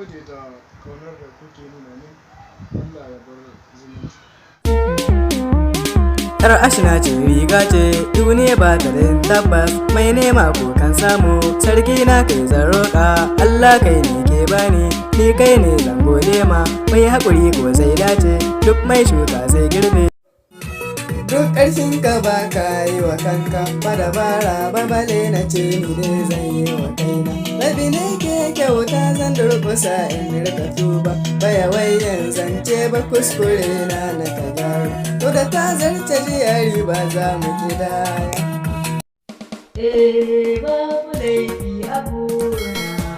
gode da kaunar da kuke nuna min. Allah ya bar zumunci. Yar ashina ce riga ce duniya ba ta da tabbas mai nema ko kan samu sarki na kai zan roƙa Allah kai ne ke bani ni kai ne zan gode ma mai haƙuri ko zai dace duk mai shuka zai girbe. Duk ƙarshen ka ba ka yi wa kanka ba dabara ba bale na ce ni dai zan yi wa kaina rabi ne ke kyauta zan durƙusa in rika tuba baya wayan zance ba kuskure na ka gyara to da ta zarce jiyari ba za mu kidaya. Babu laifi a burina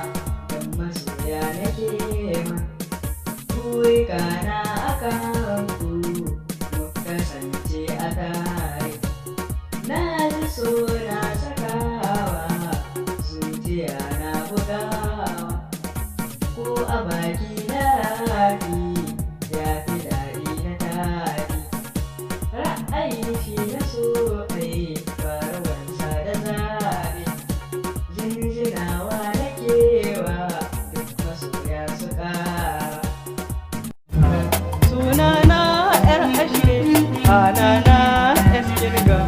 don masoya nake ma burika na akan ku mu kasance a tare na ji so na sakawa zuciya na bugawa ko a baki na rafi ya fi daɗi na tari ra'ayi shi na so kai farawansa da zaɓe jinjinawa na kewa duk masoya su ƙara sunana 'yar ashe hanana 'yan kirga